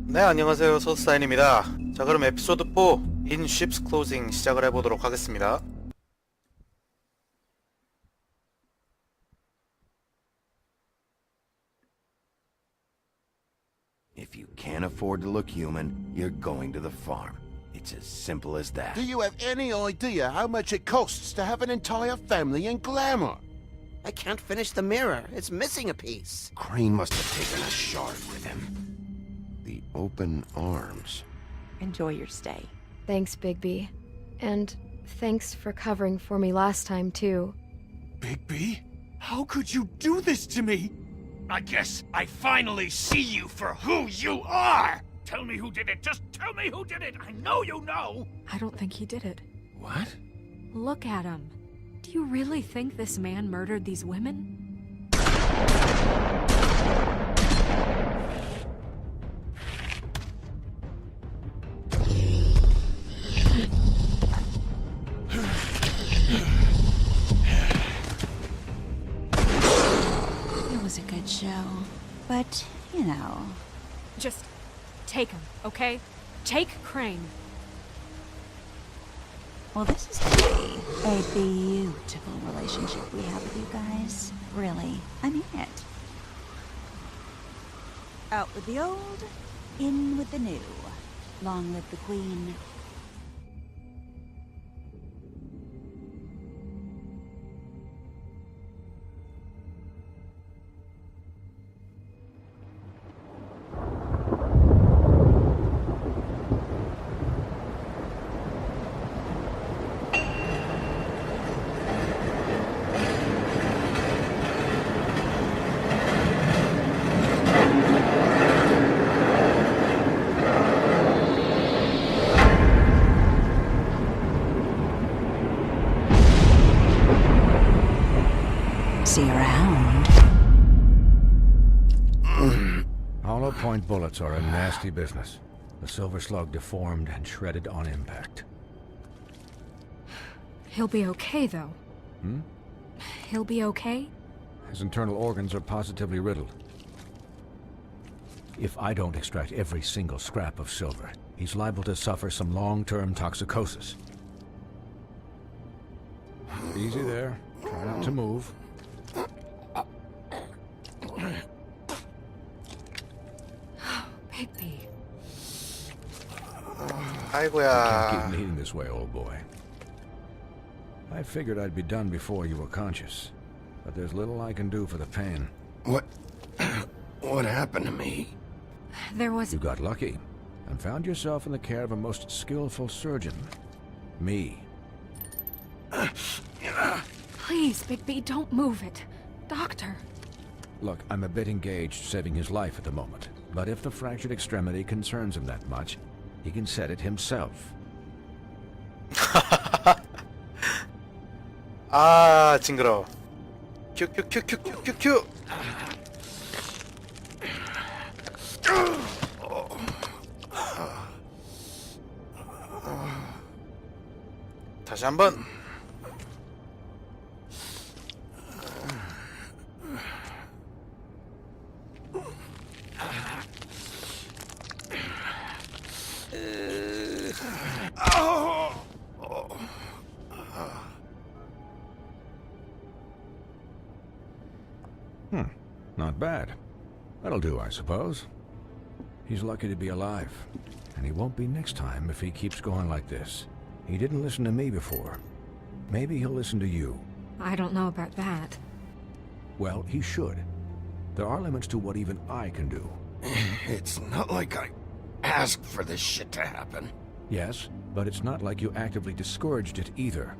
네, 안녕하세요. 서드사인입니다. 자, 그럼 에피소드 4 In Ship's Closing 시작을 해보도록 하겠습니다. If you can't afford to look human, you're going to the farm. It's as simple as that. Do you have any idea how much it costs to have an entire family in glamour? I can't finish the mirror. It's missing a piece. Crane must have taken a shard with him. The open arms. Enjoy your stay. Thanks, Bigby. And thanks for covering for me last time, too. Bigby? How could you do this to me? I guess I finally see you for who you are! Tell me who did it! Just tell me who did it! I know you know! I don't think he did it. What? Look at him. Do you really think this man murdered these women? It was a good show, but, you know... Just take him, okay? Take Crane. Well, this is gonna be a beautiful relationship we have with you guys. Really, I mean it. Out with the old, in with the new. Long live the Queen. See you around. Hollow point bullets are a nasty business. The silver slug deformed and shredded on impact. He'll be okay, though. He'll be okay? His internal organs are positively riddled. If I don't extract every single scrap of silver, he's liable to suffer some long-term toxicosis. Easy there. Try not to move. Bigby. 아이고야. Keep bleeding this way, old boy. I figured I'd be done before you were conscious, but there's little I can do for the pain. What happened to me? There was... You got lucky and found yourself in the care of a most skillful surgeon. Me. Please, Bigby, don't move it. Doctor. Look, I'm a bit engaged saving his life at the moment, but if the fractured extremity concerns him that much, he can set it himself. 아, 징그러워. 큐큐큐큐큐큐큐. 다시 한번. Not bad. That'll do, I suppose. He's lucky to be alive, and he won't be next time if he keeps going like this. He didn't listen to me before. Maybe he'll listen to you. I don't know about that. Well, he should. There are limits to what even I can do. It's not like I asked for this shit to happen. Yes, but it's not like you actively discouraged it either.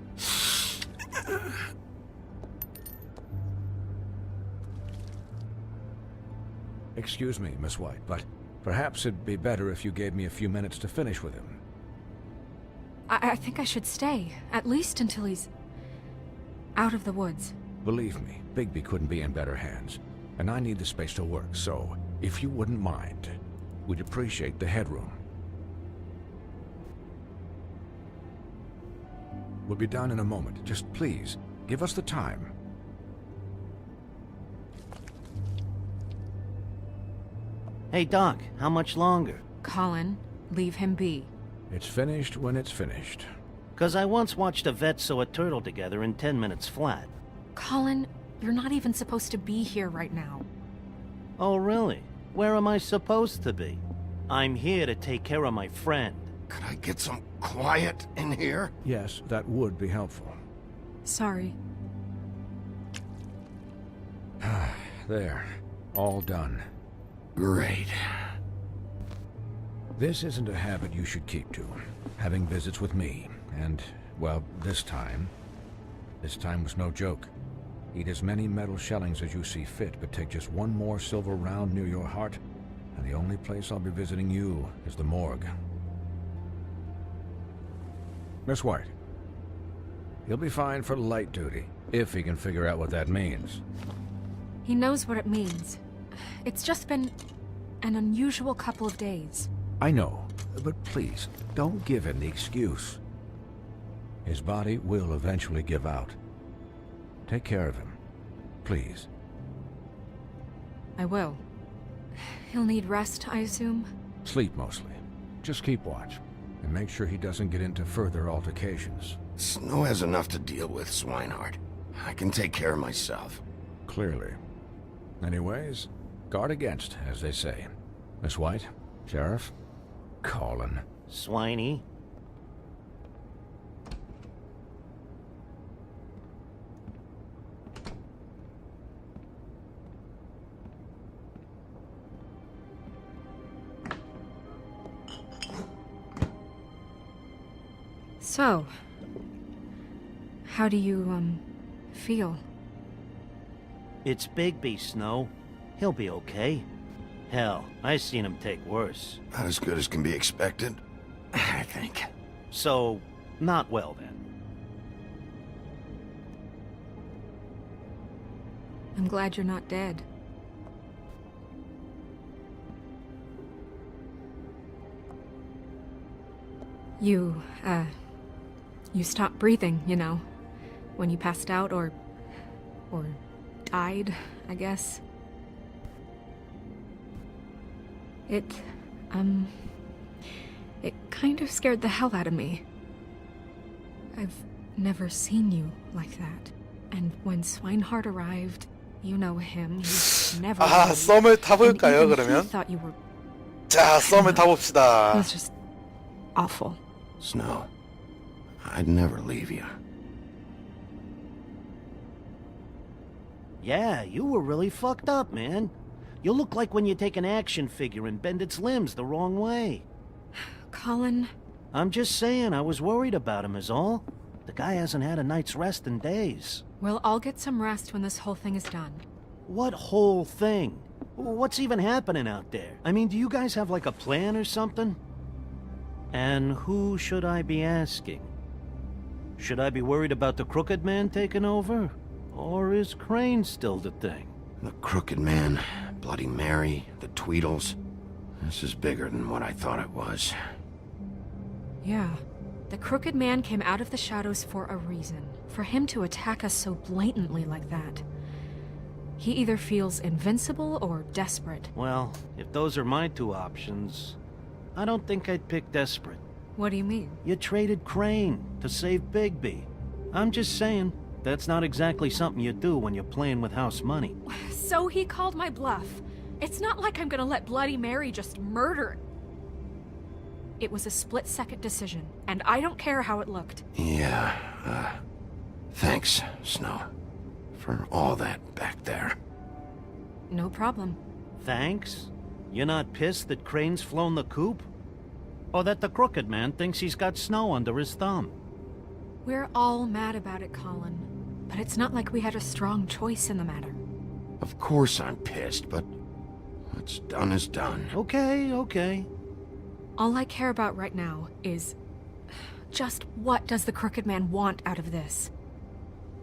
Excuse me, Miss White, but perhaps it'd be better if you gave me a few minutes to finish with him. I think I should stay, at least until he's out of the woods. Believe me, Bigby couldn't be in better hands, and I need the space to work, so if you wouldn't mind, we'd appreciate the headroom. We'll be done in a moment. Just please, give us the time. Hey, Doc, how much longer? Colin, leave him be. It's finished when it's finished. 'Cause I once watched a vet sew a turtle together in 10 minutes flat. Colin, you're not even supposed to be here right now. Oh, really? Where am I supposed to be? I'm here to take care of my friend. Could I get some quiet in here? Yes, that would be helpful. Sorry. There. All done. Great. This isn't a habit you should keep to. Having visits with me. And, well, this time was no joke. Eat as many metal shellings as you see fit, but take just one more silver round near your heart, and the only place I'll be visiting you is the morgue. Miss White. He'll be fine for light duty, if he can figure out what that means. He knows what it means. It's just been an unusual couple of days. I know, but please, don't give him the excuse. His body will eventually give out. Take care of him, please. I will. He'll need rest, I assume? Sleep mostly. Just keep watch, and make sure he doesn't get into further altercations. Snow has enough to deal with, Swinehart. I can take care of myself. Clearly. Anyways, guard against, as they say. Miss White, Sheriff, Colin. Swiney. So, how do you, feel? It's Bigby, Snow. He'll be okay. Hell, I seen him take worse. Not as good as can be expected, I think. So, not well then. I'm glad you're not dead. You stopped breathing, you know, when you passed out or died, I guess. It kind of scared the hell out of me. I've never seen you like that. And when Swinehart arrived, you know him, he's never... 아, 썸을 타볼까요, And even 그러면? he thought you were... 자, 썸을 It 타봅시다. was just awful. Snow, I'd never leave you. Yeah, you were really fucked up, man. You look like when you take an action figure and bend its limbs the wrong way. Colin... I'm just saying, I was worried about him is all. The guy hasn't had a night's rest in days. We'll all get some rest when this whole thing is done. What whole thing? What's even happening out there? I mean, do you guys have like a plan or something? And who should I be asking? Should I be worried about the Crooked Man taking over? Or is Crane still the thing? The Crooked Man, Bloody Mary, the Tweedles. This is bigger than what I thought it was. Yeah. The Crooked Man came out of the shadows for a reason. For him to attack us so blatantly like that. He either feels invincible or desperate. Well, if those are my two options, I don't think I'd pick desperate. What do you mean? You traded Crane to save Bigby. I'm just saying, that's not exactly something you do when you're playing with house money. So he called my bluff. It's not like I'm gonna let Bloody Mary just murder... It was a split-second decision, and I don't care how it looked. Yeah, thanks, Snow, for all that back there. No problem. Thanks? You're not pissed that Crane's flown the coop? Or that the Crooked Man thinks he's got Snow under his thumb? We're all mad about it, Colin. But it's not like we had a strong choice in the matter. Of course I'm pissed, but what's done is done. Okay. All I care about right now is... just what does the Crooked Man want out of this?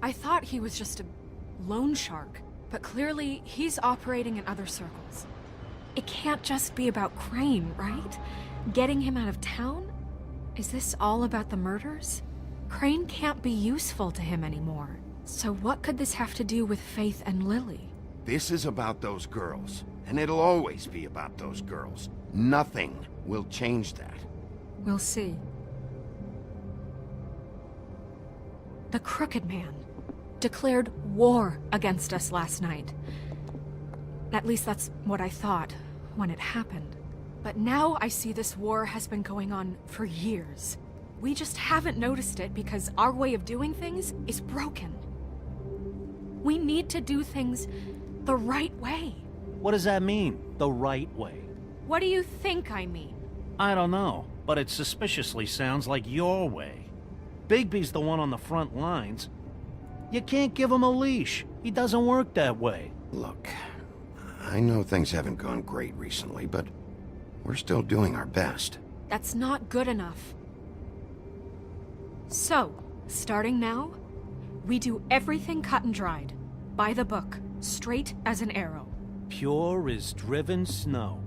I thought he was just a loan shark, but clearly he's operating in other circles. It can't just be about Crane, right? Getting him out of town? Is this all about the murders? Crane can't be useful to him anymore. So what could this have to do with Faith and Lily? This is about those girls, and it'll always be about those girls. Nothing will change that. We'll see. The Crooked Man declared war against us last night. At least that's what I thought when it happened. But now I see this war has been going on for years. We just haven't noticed it because our way of doing things is broken. We need to do things the right way. What does that mean, the right way? What do you think I mean? I don't know, but it suspiciously sounds like your way. Bigby's the one on the front lines. You can't give him a leash. He doesn't work that way. Look, I know things haven't gone great recently, but we're still doing our best. That's not good enough. So, starting now, we do everything cut and dried. By the book, straight as an arrow. Pure as driven snow.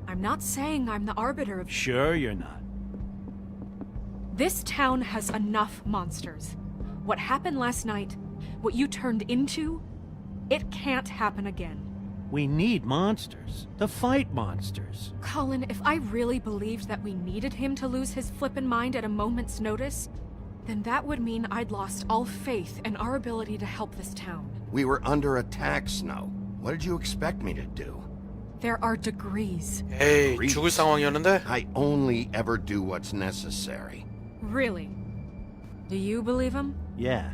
I'm not saying I'm the arbiter of... Sure you're not. This town has enough monsters. What happened last night, what you turned into, it can't happen again. We need monsters. To fight monsters. Colin, if I really believed that we needed him to lose his flippin' mind at a moment's notice, then that would mean I'd lost all faith in our ability to help this town. We were under attack, Snow. What did you expect me to do? There are degrees. 에이, 죽을 상황이었는데? I only ever do what's necessary. Really? Do you believe him? Yeah,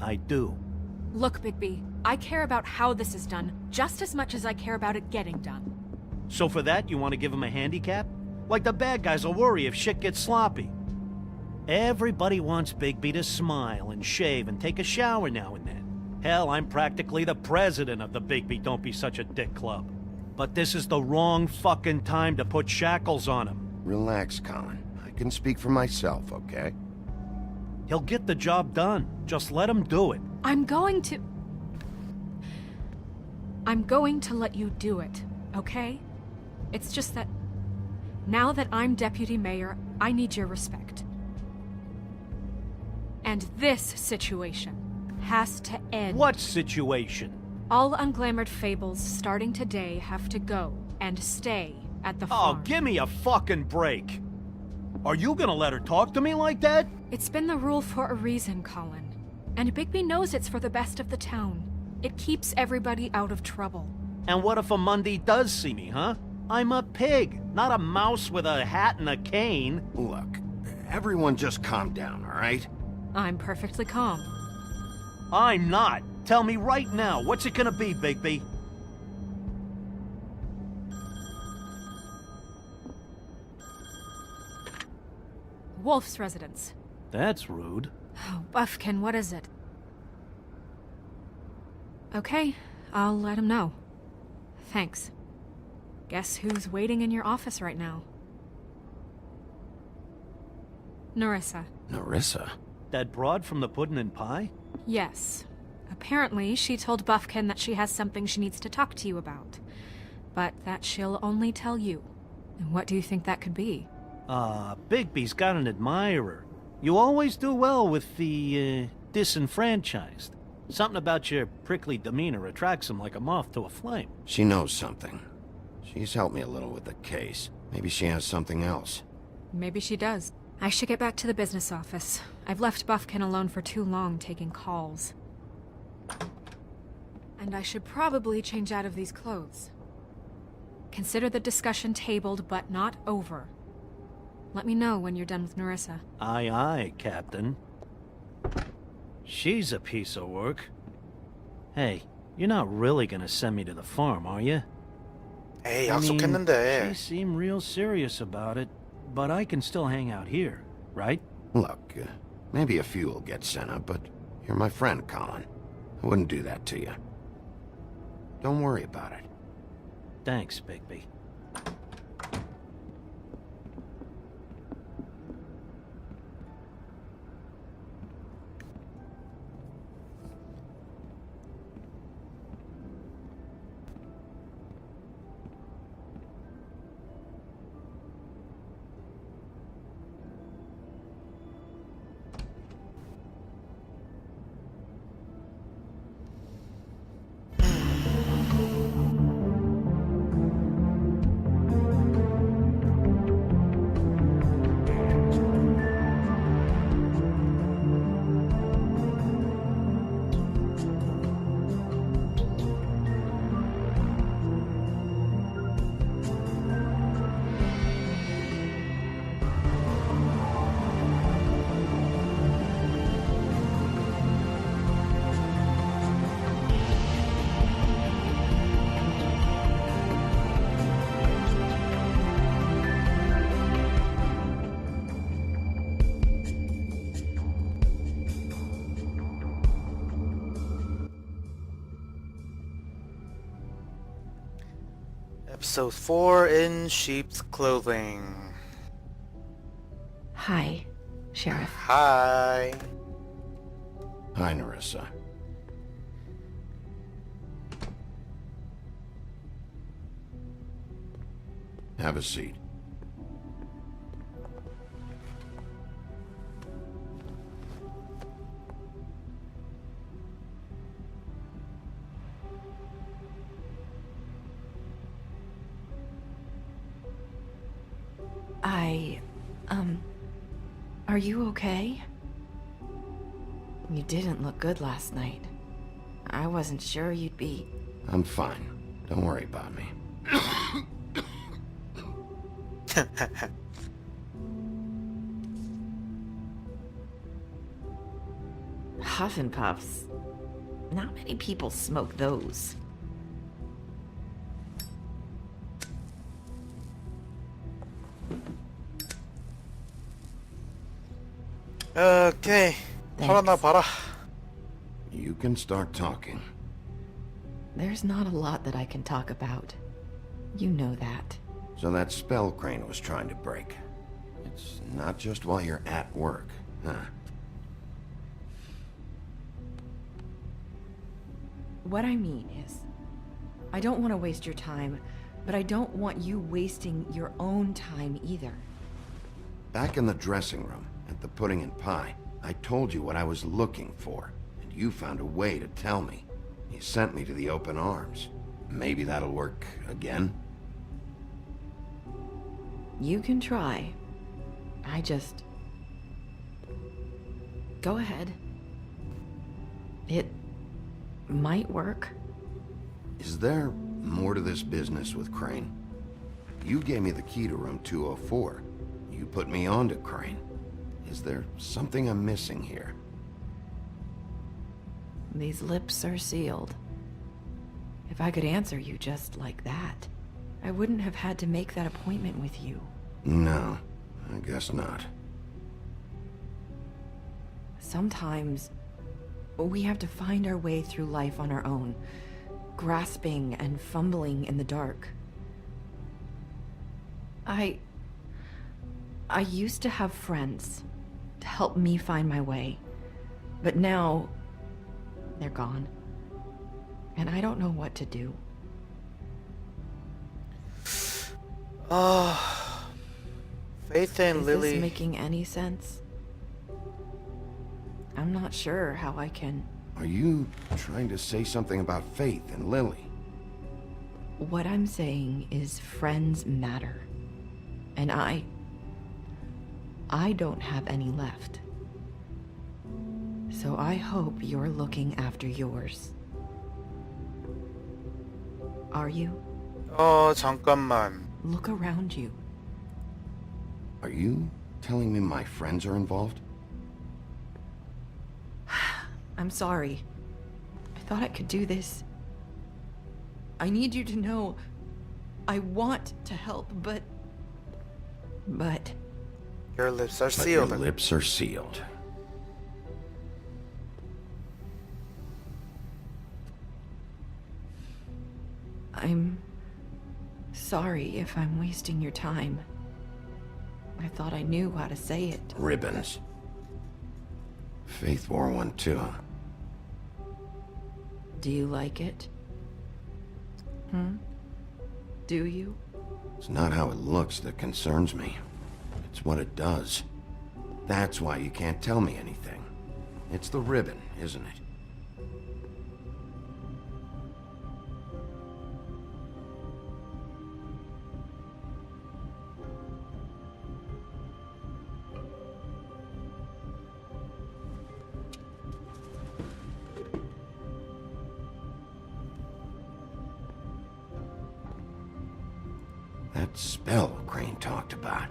I do. Look, Bigby, I care about how this is done just as much as I care about it getting done. So for that, you want to give him a handicap? Like the bad guys will worry if shit gets sloppy. Everybody wants Bigby to smile and shave and take a shower now and then. Hell, I'm practically the president of the Bigby Don't Be Such a Dick Club. But this is the wrong fucking time to put shackles on him. Relax, Colin. I can speak for myself, okay? He'll get the job done. Just let him do it. I'm going to let you do it, okay? It's just that now that I'm deputy mayor, I need your respect. And this situation has to end. What situation? All unglamored fables starting today have to go and stay at the Oh, farm. give me a fucking break. Are you gonna let her talk to me like that? It's been the rule for a reason, Colin. And Bigby knows it's for the best of the town. It keeps everybody out of trouble. And what if a Monday does see me, huh? I'm a pig, not a mouse with a hat and a cane. Look, everyone just calm down, all right? I'm perfectly calm. I'm not. Tell me right now, what's it gonna be, Bigby? Wolf's residence. That's rude. Oh, Buffkin, what is it? Okay, I'll let him know. Thanks. Guess who's waiting in your office right now? Nerissa. Nerissa? That broad from the Puddin' and Pie? Yes. Apparently, she told Buffkin that she has something she needs to talk to you about. But that she'll only tell you. And what do you think that could be? Bigby's got an admirer. You always do well with the, disenfranchised. Something about your prickly demeanor attracts him like a moth to a flame. She knows something. She's helped me a little with the case. Maybe she has something else. Maybe she does. I should get back to the business office. I've left Buffkin alone for too long taking calls. And I should probably change out of these clothes. Consider the discussion tabled but not over. Let me know when you're done with Nerissa. Aye, aye, Captain. She's a piece of work. Hey, you're not really gonna send me to the farm, are you? 에이, I mean, 약속했는데. she seemed real serious about it, but I can still hang out here, right? Look, maybe a few will get sent up, but you're my friend, Colin. I wouldn't do that to you. Don't worry about it. Thanks, Bigby. Episode 4 in sheep's clothing. Hi, Sheriff. Hi. Hi, Narissa. Have a seat. Are you okay? You didn't look good last night. I wasn't sure you'd be... I'm fine. Don't worry about me. Huff and Puffs. Not many people smoke those. Okay. 털어놔 봐라. You can start talking. There's not a lot that I can talk about. You know that. So that spell Crane was trying to break. It's not just while you're at work, huh? What I mean is, I don't want to waste your time, but I don't want you wasting your own time either. Back in the dressing room, at the pudding and pie, I told you what I was looking for, and you found a way to tell me. You sent me to the open arms. Maybe that'll work again? You can try. I just... Go ahead. It might work. Is there more to this business with Crane? You gave me the key to room 204. You put me on to Crane. Is there something I'm missing here? These lips are sealed. If I could answer you just like that, I wouldn't have had to make that appointment with you. No, I guess not. Sometimes we have to find our way through life on our own, grasping and fumbling in the dark. I used to have friends to help me find my way, but now they're gone, and I don't know what to do. Faith and Is Lily. this making any sense? I'm not sure how I can... Are you trying to say something about Faith and Lily? What I'm saying is friends matter. And I don't have any left. So I hope you're looking after yours. Are you? 잠깐만. Look around you. Are you telling me my friends are involved? I'm sorry. I thought I could do this. I need you to know I want to help, but... Your lips are But sealed. your lips are sealed. I'm sorry if I'm wasting your time. I thought I knew how to say it. Ribbons. Faith wore one too, huh? Do you like it? Do you? It's not how it looks that concerns me. It's what it does. That's why you can't tell me anything. It's the ribbon, isn't it? That spell Crane talked about.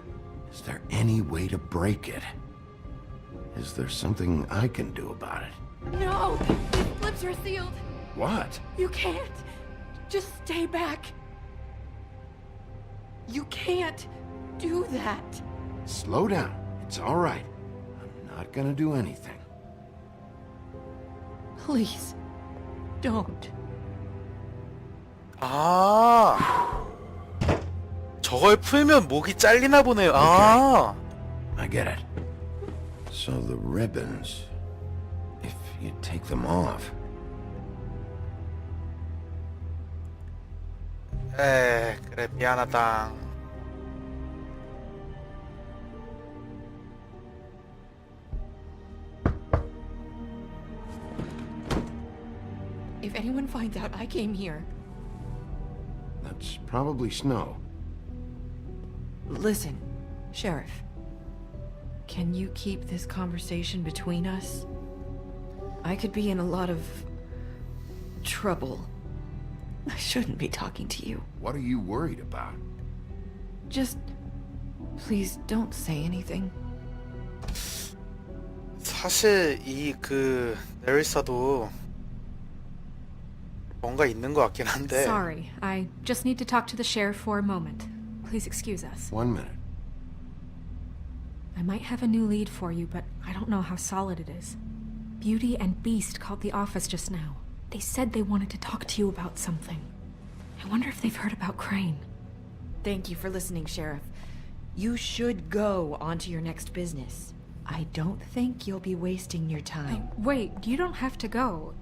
Is there any way to break it? Is there something I can do about it? No! His lips are sealed! What? You can't! Just stay back! You can't do that! Slow down. It's all right. I'm not gonna do anything. Please, don't. 아. 저걸 풀면 목이 잘리나 보네요. 아. I get it. So the ribbons, if you take them off. 그래 미안하다. If anyone finds out I came here... That's probably snow. Listen, Sheriff. Can you keep this conversation between us? I could be in a lot of... trouble. I shouldn't be talking to you. What are you worried about? Just... please don't say anything. 사실 내릴사도 뭔가 있는 것 같긴 한데. Sorry, I just need to talk to the sheriff for a moment. Please excuse us. 1 minute. I might have a new lead for you, but I don't know how solid it is. Beauty and Beast called the office just now. They said they wanted to talk to you about something. I wonder if they've heard about Crane. Thank you for listening, Sheriff. You should go on to your next business. I don't think you'll be wasting your time. Wait, you don't have to go.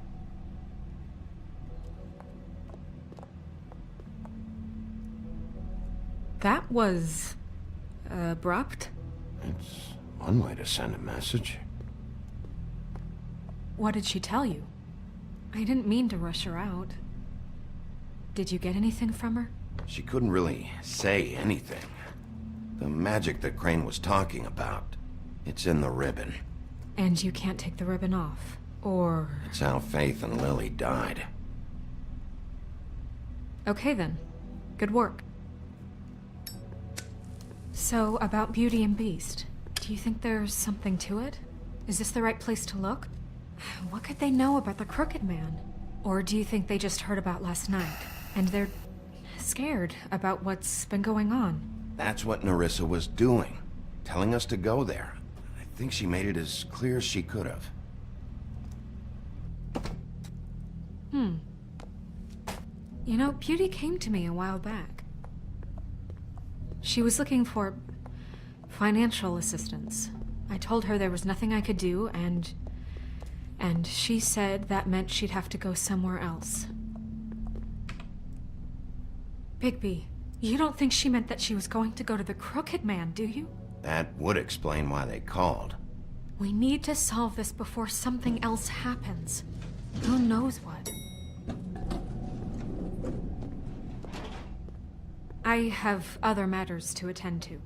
That was... abrupt? It's one way to send a message. What did she tell you? I didn't mean to rush her out. Did you get anything from her? She couldn't really say anything. The magic that Crane was talking about, it's in the ribbon. And you can't take the ribbon off? Or... It's how Faith and Lily died. Okay then. Good work. So, about Beauty and Beast, do you think there's something to it? Is this the right place to look? What could they know about the Crooked Man? Or do you think they just heard about last night, and they're scared about what's been going on? That's what Nerissa was doing, telling us to go there. I think she made it as clear as she could have. You know, Beauty came to me a while back. She was looking for financial assistance. I told her there was nothing I could do, and she said that meant she'd have to go somewhere else. Bigby, you don't think she meant that she was going to go to the Crooked Man, do you? That would explain why they called. We need to solve this before something else happens. Who knows what? I have other matters to attend to.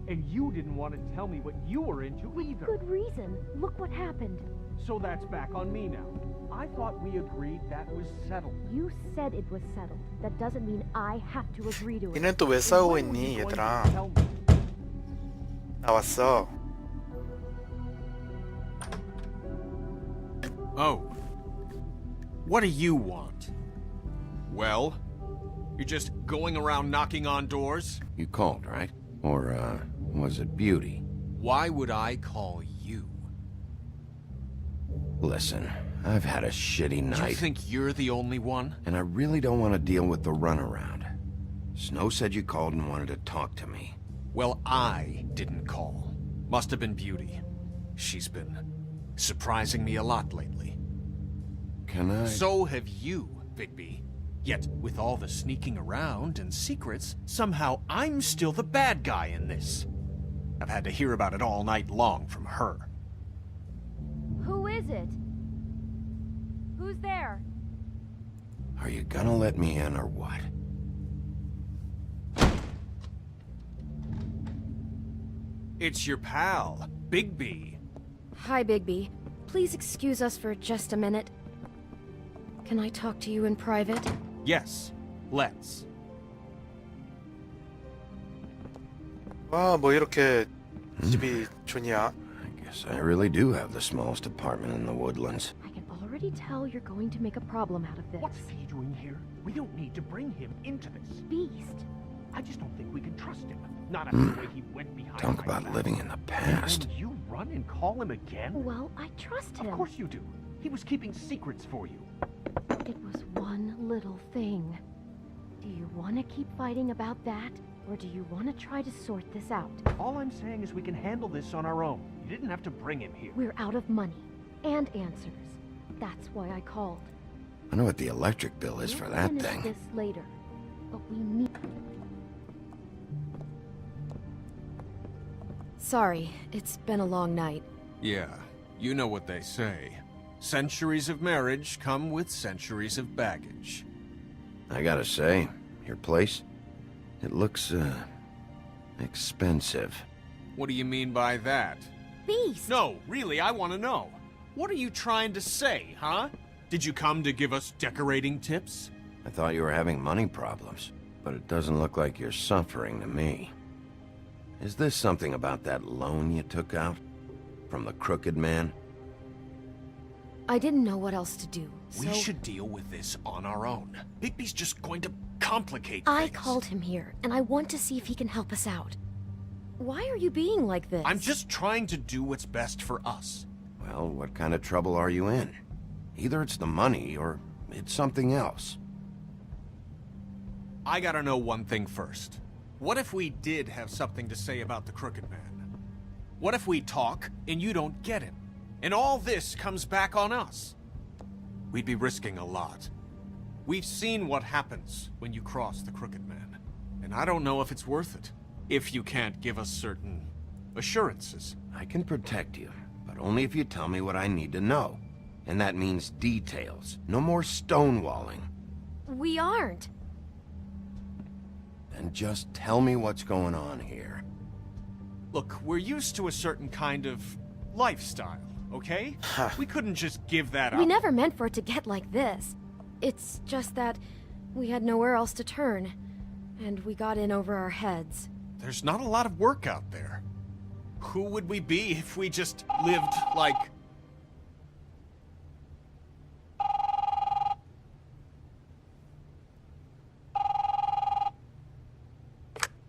And you didn't want to tell me what you were into either. Good reason. Look what happened. So that's back on me now. I thought we agreed that was settled. You said it was settled. That doesn't mean I have to agree to it. 니는 또 왜 싸우고 있니, 얘들아? 나왔어. Oh. What do you want? Well, you're just going around knocking on doors? You called, right? Or, was it Beauty? Why would I call you? Listen, I've had a shitty night. You think you're the only one? And I really don't want to deal with the runaround. Snow said you called and wanted to talk to me. Well, I didn't call. Must have been Beauty. She's been surprising me a lot lately. Can I? So have you, Bigby. Yet, with all the sneaking around and secrets, somehow I'm still the bad guy in this. I've had to hear about it all night long from her. Who is it? Who's there? Are you gonna let me in or what? It's your pal, Bigby. Hi, Bigby. Please excuse us for just a minute. Can I talk to you in private? Yes, let's. 와, 뭐 이렇게 집이 좋냐? I guess I really do have the smallest apartment in the woodlands. I can already tell you're going to make a problem out of this. What's he doing here? We don't need to bring him into this. Beast. I just don't think we can trust him. Not after the way he went behind Talk my about back. living in the past. And you run and call him again? Well, I trust him. Of course you do. He was keeping secrets for you. It was one little thing. Do you want to keep fighting about that? Or do you want to try to sort this out? All I'm saying is we can handle this on our own. You didn't have to bring him here. We're out of money and answers. That's why I called. I know what the electric bill is for that We'll thing. finish this later, but we need... Sorry, it's been a long night. Yeah, you know what they say. Centuries of marriage come with centuries of baggage. I gotta say, your place, it looks, expensive. What do you mean by that? Beast! No, really, I want to know. What are you trying to say, huh? Did you come to give us decorating tips? I thought you were having money problems, but it doesn't look like you're suffering to me. Is this something about that loan you took out? From the crooked man? I didn't know what else to do, so... We should deal with this on our own. Bigby's just going to complicate I things. called him here, and I want to see if he can help us out. Why are you being like this? I'm just trying to do what's best for us. Well, what kind of trouble are you in? Either it's the money, or it's something else. I gotta know one thing first. What if we did have something to say about the Crooked Man? What if we talk, and you don't get him? And all this comes back on us? We'd be risking a lot. We've seen what happens when you cross the Crooked Man. And I don't know if it's worth it. If you can't give us certain assurances. I can protect you, but only if you tell me what I need to know. And that means details. No more stonewalling. We aren't. Then just tell me what's going on here. Look, we're used to a certain kind of lifestyle, okay? We couldn't just give that up. We never meant for it to get like this. It's just that we had nowhere else to turn, and we got in over our heads. There's not a lot of work out there. Who would we be if we just lived like...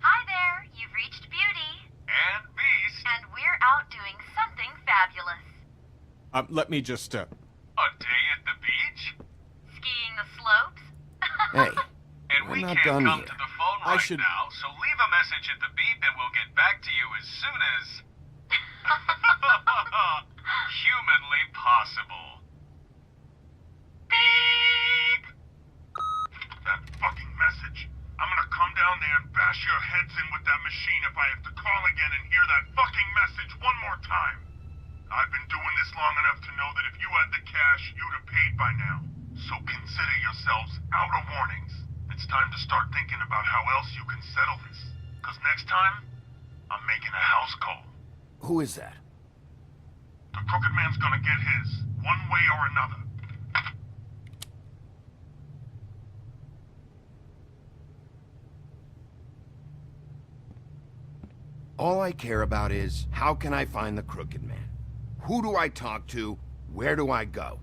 Hi there, you've reached Beauty. And Beast. And we're out doing something fabulous. let me just, A day at the beach? Skiing the slopes? Hey, And we're we not can't done come yet. to the phone I right should- now, so leave a message at the beep and we'll get back to you as soon as... humanly possible. Beep! That fucking message. I'm gonna come down there and bash your heads in with that machine if I have to call again and hear that fucking message one more time. I've been doing this long enough to know that if you had the cash, you'd have paid by now. So consider yourselves out of warnings. It's time to start thinking about how else you can settle this. Because next time, I'm making a house call. Who is that? The Crooked Man's gonna get his, one way or another. All I care about is, how can I find the Crooked Man? Who do I talk to? Where do I go?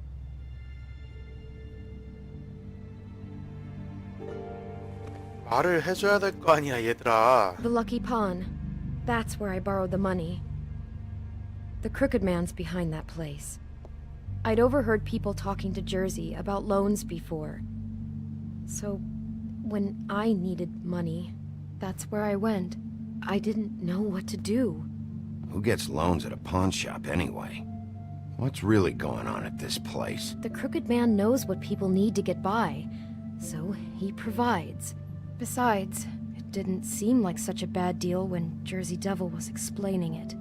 말을 해줘야 될 거 아니야, 얘들아. The Lucky Pawn. That's where I borrowed the money. The Crooked Man's behind that place. I'd overheard people talking to Jersey about loans before. So, when I needed money, that's where I went. I didn't know what to do. Who gets loans at a pawn shop anyway? What's really going on at this place? The Crooked Man knows what people need to get by, so he provides. Besides, it didn't seem like such a bad deal when Jersey Devil was explaining it.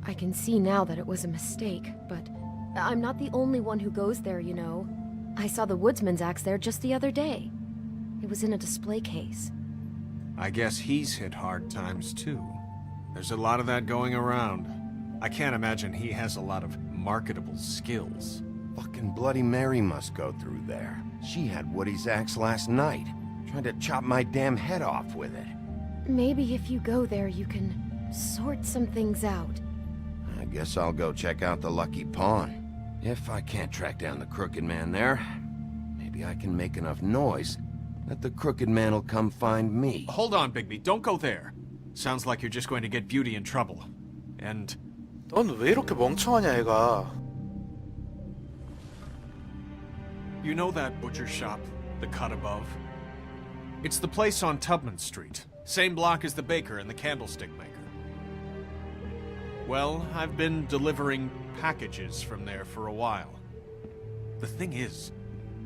I can see now that it was a mistake, but I'm not the only one who goes there, you know. I saw the woodsman's axe there just the other day. It was in a display case. I guess he's hit hard times too. There's a lot of that going around. I can't imagine he has a lot of marketable skills. Fucking Bloody Mary must go through there. She had Woody's axe last night, trying to chop my damn head off with it. Maybe if you go there, you can sort some things out. I guess I'll go check out the Lucky Pawn. If I can't track down the Crooked Man there, maybe I can make enough noise that the crooked man will come find me. Hold on, Bigby. Don't go there. Sounds like you're just going to get Beauty in trouble. And... 넌 왜 이렇게 멍청하냐, 얘가. You know that butcher shop, the cut above? It's the place on Tubman Street. Same block as the baker and the candlestick maker. Well, I've been delivering packages from there for a while. The thing is,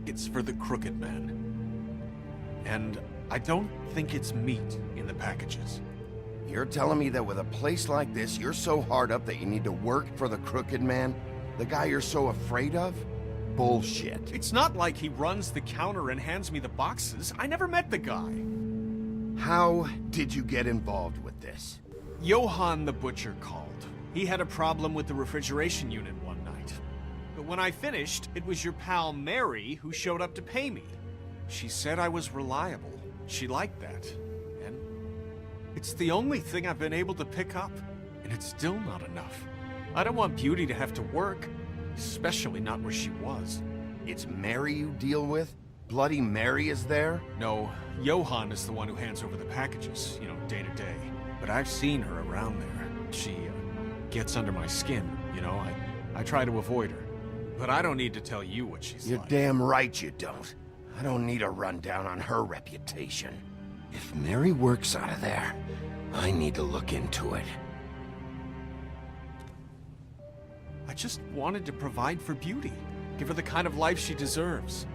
it's for the crooked man. And I don't think it's meat in the packages. You're telling me that with a place like this, you're so hard up that you need to work for the crooked man? The guy you're so afraid of? Bullshit. It's not like he runs the counter and hands me the boxes. I never met the guy. How did you get involved with this? Johann the butcher called. He had a problem with the refrigeration unit one night. But when I finished, it was your pal Mary who showed up to pay me. She said I was reliable. She liked that. And it's the only thing I've been able to pick up. And it's still not enough. I don't want Beauty to have to work, especially not where she was. It's Mary you deal with? Bloody Mary is there? No, Johann is the one who hands over the packages, day to day. But I've seen her around there. She gets under my skin, I try to avoid her. But I don't need to tell you what she's You're like. damn right you don't. I don't need a rundown on her reputation. If Mary works out of there, I need to look into it. I just wanted to provide for Beauty. Give her the kind of life she deserves.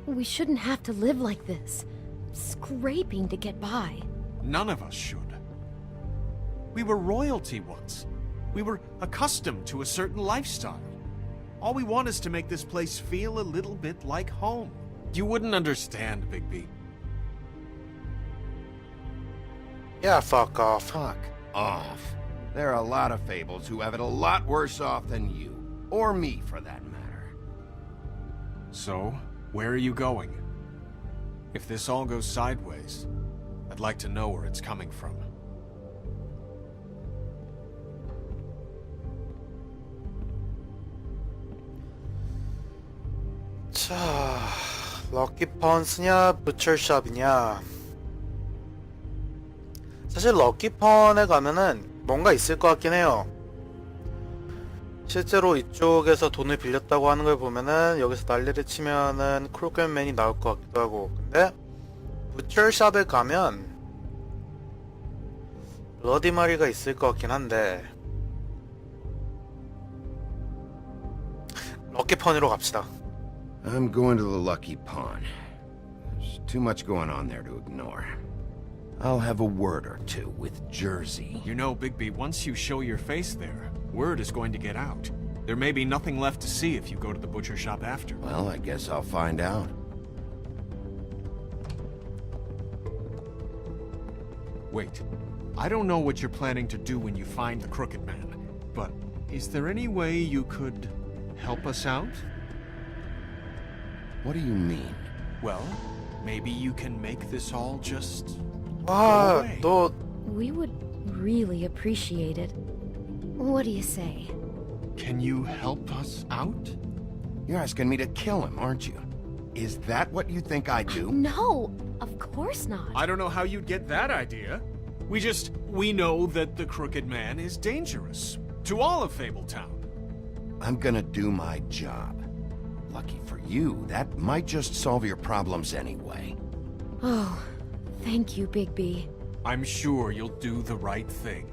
We shouldn't have to live like this, scraping to get by. None of us should. We were royalty once. We were accustomed to a certain lifestyle. All we want is to make this place feel a little bit like home. You wouldn't understand, Bigby. Yeah, fuck off. Fuck off. There are a lot of fables who have it a lot worse off than you. Or me, for that matter. So, where are you going? If this all goes sideways, I'd like to know where it's coming from. 자, 럭키펀스냐 부처샵이냐. 사실 럭키펀에 가면은 뭔가 있을 것 같긴 해요. 실제로 이쪽에서 돈을 빌렸다고 하는 걸 보면은 여기서 난리를 치면은 크로켓맨이 나올 것 같기도 하고. 근데 부처샵에 가면 블러디 마리가 있을 것 같긴 한데 럭키펀으로 갑시다. I'm going to the Lucky Pawn. There's too much going on there to ignore. I'll have a word or two with Jersey. You know, Bigby, once you show your face there, word is going to get out. There may be nothing left to see if you go to the butcher shop after. Well, I guess I'll find out. Wait. I don't know what you're planning to do when you find the crooked man, but is there any way you could help us out? What do you mean? Well, maybe you can make this all just 와, go away. 너 We would really appreciate it. What do you say? Can you help us out? You're asking me to kill him, aren't you? Is that what you think I do? No, of course not. I don't know how you'd get that idea. We know that the crooked man is dangerous to all of Fabletown. I'm gonna do my job. Lucky for you, that might just solve your problems anyway. Oh, thank you, Bigby. I'm sure you'll do the right thing.